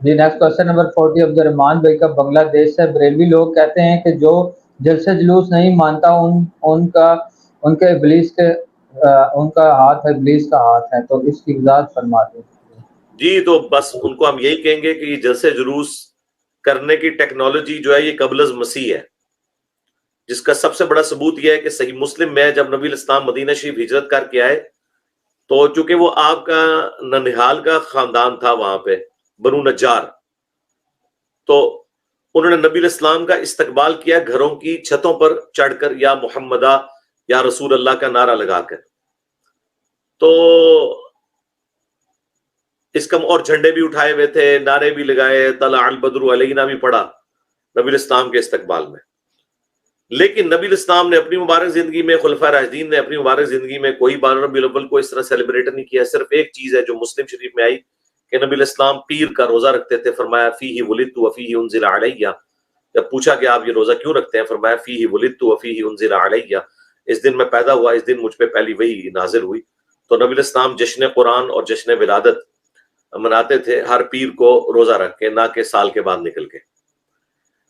جی next question number 40 عبد الرحمان بھائی کا بنگلہ دیش سے، بریلوی لوگ کہتے ہیں کہ جو جلسے جلوس نہیں مانتا ان کے ابلیس کے ان کا ہاتھ ہے، ابلیس کا ہاتھ ہے، تو اس کی وضاحت فرما دیں۔ جی تو بس ان کو ہم یہی کہیں گے کہ یہ جلسے جلوس کرنے کی ٹیکنالوجی جو ہے یہ قبل از مسیح ہے، جس کا سب سے بڑا ثبوت یہ ہے کہ صحیح مسلم میں جب نبی الاسلام مدینہ شریف ہجرت کر کے آئے تو چونکہ وہ آپ کا ننہال کا خاندان تھا وہاں پہ بنو نجار، تو انہوں نے نبی الاسلام کا استقبال کیا گھروں کی چھتوں پر چڑھ کر، یا محمدہ یا رسول اللہ کا نعرہ لگا کر، تو اس کا اور جھنڈے بھی اٹھائے ہوئے تھے، نعرے بھی لگائے، طلع البدر علینا بھی پڑھا نبی الاسلام کے استقبال میں۔ لیکن نبی الاسلام نے اپنی مبارک زندگی میں، خلفائے راشدین نے اپنی مبارک زندگی میں کوئی 12 ربیع الاول کو اس طرح سیلیبریٹ نہیں کیا۔ صرف ایک چیز ہے جو مسلم شریف میں آئی کہ نبی الاسلام پیر کا روزہ رکھتے تھے، فرمایا فیہ ولدت وفیہ انزل علیہ۔ جب پوچھا کہ آپ یہ روزہ کیوں رکھتے ہیں، فرمایا فیہ ولدت وفیہ انزل علیہ، اس دن میں پیدا ہوا، اس دن مجھ پہ پہلی وحی نازل ہوئی۔ تو نبی الاسلام جشن قرآن اور جشن ولادت مناتے تھے ہر پیر کو روزہ رکھ کے، نہ کہ سال کے بعد نکل کے۔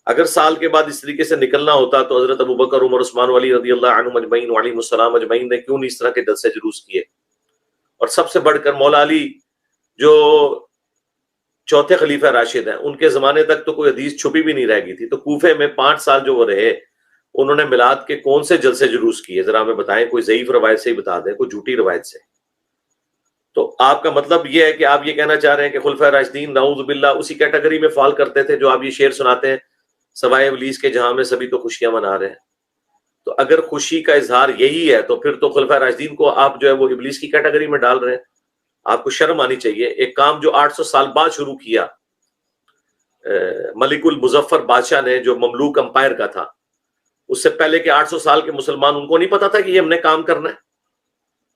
اگر سال کے بعد اس طریقے سے نکلنا ہوتا تو حضرت ابوبکر، عمر، عثمان، علی رضی اللہ عنہم اجمعین وعلیہم السلام اجمعین نے کیوں نہیں اس طرح کے جلسے جلوس کیے؟ اور سب سے بڑھ کر مولا علی جو چوتھے خلیفہ راشد ہیں، ان کے زمانے تک تو کوئی حدیث چھپی بھی نہیں رہ گئی تھی، تو کوفے میں 5 سال جو وہ رہے، انہوں نے میلاد کے کون سے جلسے جلوس کیے؟ ذرا ہمیں بتائیں، کوئی ضعیف روایت سے ہی بتا دیں، کوئی جھوٹی روایت سے۔ تو آپ کا مطلب یہ ہے کہ آپ یہ کہنا چاہ رہے ہیں کہ خلفائے راشدین نعوذ باللہ اسی کیٹیگری میں فال کرتے تھے جو آپ یہ شعر سناتے ہیں، سوائے ابلیس کے جہاں میں سبھی تو خوشیاں منا رہے ہیں۔ تو اگر خوشی کا اظہار یہی ہے تو پھر تو خلفائے راشدین کو آپ جو ہے وہ ابلیس کی کیٹیگری میں ڈال رہے ہیں۔ آپ کو شرم آنی چاہیے۔ ایک کام جو 800 سال بعد شروع کیا ملک المظفر بادشاہ نے، جو مملوک امپائر کا تھا، اس سے پہلے کے 800 سال کے مسلمان، ان کو نہیں پتا تھا کہ یہ ہم نے کام کرنا ہے؟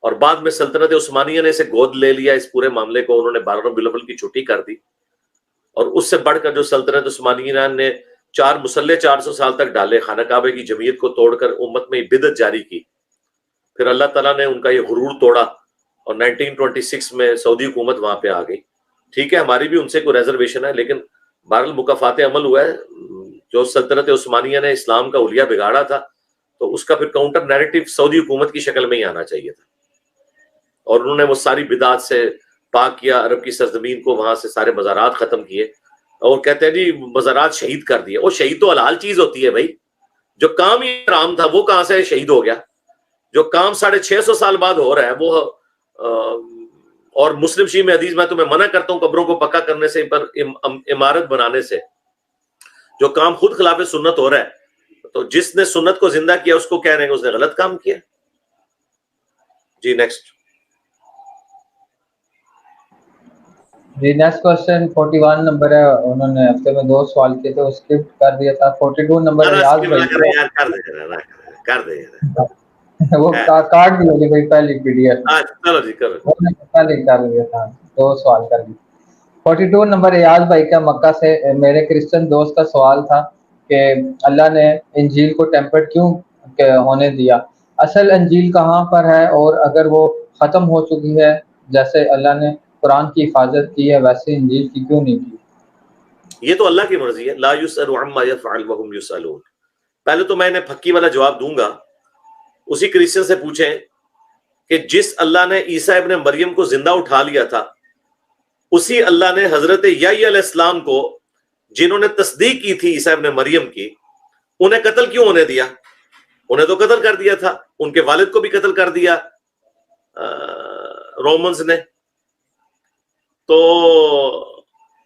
اور بعد میں سلطنت عثمانیہ نے اسے گود لے لیا، اس پورے معاملے کو انہوں نے 12 ربیع الاول کی چھٹی کر دی۔ اور اس سے بڑھ کر جو سلطنت عثمانیہ نے 4 مسلح 400 سال تک ڈالے، خانہ کعبہ کی جمعیت کو توڑ کر امت میں بدعت جاری کی، پھر اللہ تعالیٰ نے ان کا یہ غرور توڑا اور 1926 میں سعودی حکومت وہاں پہ آ گئی۔ ٹھیک ہے، ہماری بھی ان سے کوئی ریزرویشن ہے، لیکن بہرحال مکافات عمل ہوا ہے۔ جو سلطنت عثمانیہ نے اسلام کا حلیہ بگاڑا تھا، تو اس کا پھر کاؤنٹر نیریٹو سعودی حکومت کی شکل میں ہی آنا چاہیے تھا، اور انہوں نے وہ ساری بدعات سے پاک کیا، عرب کی سرزمین کو، وہاں سے سارے مزارات ختم کیے، اور کہتے ہیں جی مزارات شہید کر دیے۔ وہ شہید تو حلال چیز ہوتی ہے بھائی، جو کام ہی حرام تھا وہ کہاں سے شہید ہو گیا؟ جو کام 650 سال بعد ہو رہا ہے وہ اور مسلم شریف میں حدیث، میں تمہیں منع کرتا ہوں قبروں کو پکا کرنے سے، پر عمارت بنانے سے، جو کام خود خلاف سنت ہو رہا ہے، تو جس نے سنت کو زندہ کیا اس کو کہہ رہے ہیں کہ اس نے غلط کام کیا۔ جی نیکسٹ۔ جی نیکسٹ کوشچن 41 نمبر ہے، انہوں نے ہفتے میں 2 سوال کیے تھے، اسکپ کر دیا تھا۔ 42 نمبر ایاز بھائی کر دے وہ کاٹ دیا جی بھائی پہلی پی ڈی ایف، چلو جی کرو۔ پہلے کر دیا تھا، 2 سوال کر دی۔ 42 نمبر ایاز بھائی کا مکہ سے، میرے کرسچن دوست کا سوال تھا کہ اللہ نے انجیل کو ٹیمپرڈ کیوں ہونے دیا؟ اصل انجیل کہاں پر ہے؟ اور اگر وہ ختم ہو چکی ہے جیسے اللہ نے قرآن کی حفاظت کی ہے، ویسے انجیل کی کیوں نہیں کی؟ یہ تو اللہ کی مرضی ہے، لا یسأل عما یفعل وهم یسألون۔ پہلے تو میں نے پھکی والا جواب دوں گا، اسی کرسچن سے پوچھیں کہ جس اللہ نے عیسیٰ ابن مریم کو زندہ اٹھا لیا تھا، اسی اللہ نے حضرت یحییٰ علیہ السلام کو، جنہوں نے تصدیق کی تھی عیسیٰ ابن مریم کی، انہیں قتل کیوں ہونے دیا؟ انہیں تو قتل کر دیا تھا، ان کے والد کو بھی قتل کر دیا رومنز نے، تو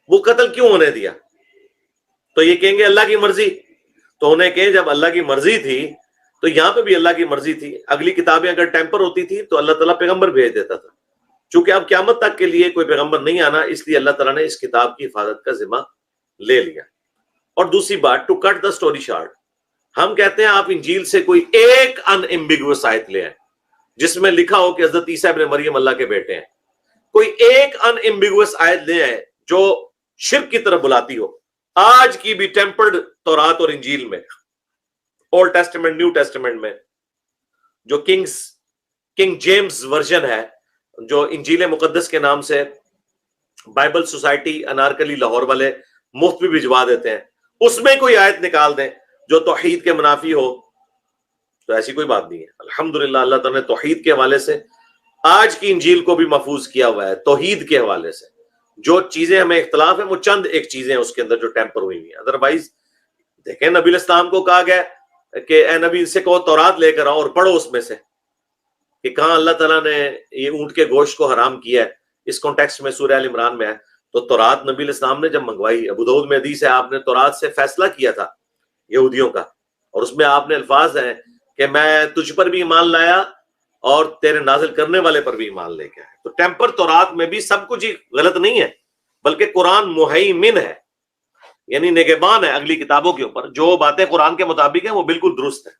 وہ قتل کیوں ہونے دیا؟ تو یہ کہیں گے اللہ کی مرضی۔ تو انہیں کہیں جب اللہ کی مرضی تھی تو یہاں پہ بھی اللہ کی مرضی تھی۔ اگلی کتابیں اگر ٹیمپر ہوتی تھی تو اللہ تعالیٰ پیغمبر بھیج دیتا تھا، چونکہ اب قیامت تک کے لیے کوئی پیغمبر نہیں آنا، اس لیے اللہ تعالیٰ نے اس کتاب کی حفاظت کا ذمہ لے لیا۔ اور دوسری بات، to cut the story short, ہم کہتے ہیں آپ انجیل سے کوئی ایک ان ایمبیگوس آیت لے آئیں جس میں لکھا ہو کہ حضرت عیسیٰ ابن مریم اللہ کے بیٹے ہیں۔ کوئی ایک ان ایمبیگوس آیت لے آئیں جو شرک کی طرف بلاتی ہو۔ آج کی بھی ٹیمپرڈ تورات اور انجیل میں، اولڈ ٹیسٹمنٹ، نیو ٹیسٹمنٹ میں، جو کنگ جیمز ورژن ہے، جو انجیل مقدس کے نام سے بائبل سوسائٹی انارکلی لاہور والے مفت بھی بھجوا دیتے ہیں، اس میں کوئی آیت نکال دیں جو توحید کے منافی ہو، تو ایسی کوئی بات نہیں ہے۔ الحمدللہ اللہ تعالیٰ نے توحید کے حوالے سے آج کی انجیل کو بھی محفوظ کیا ہوا ہے، توحید کے حوالے سے جو چیزیں ہمیں اختلاف ہیں وہ چند ایک چیزیں ہیں اس کے اندر جو ٹیمپر ہوئی ہیں، ادروائز دیکھیں نبی علیہ السلام کو کہا گیا کہ اے نبی سے کہو تورات لے کر آؤ اور پڑھو اس میں سے کہ کہاں اللہ تعالیٰ نے یہ اونٹ کے گوشت کو حرام کیا ہے، اس کانٹیکسٹ میں سورہ ال عمران میں ہے۔ تو تورات نبی علیہ السلام نے جب منگوائی، ابو داؤد میں حدیث ہے آپ نے تورات سے فیصلہ کیا تھا یہودیوں کا، اور اس میں آپ نے الفاظ ہیں کہ میں تجھ پر بھی ایمان لایا اور تیرے نازل کرنے والے پر بھی ایمان لے کے آیا۔ تو ٹیمپر تورات میں بھی سب کچھ ہی غلط نہیں ہے، بلکہ قرآن مہیمن ہے، یعنی نگہبان ہے اگلی کتابوں کے اوپر، جو باتیں قرآن کے مطابق ہیں وہ بالکل درست ہے۔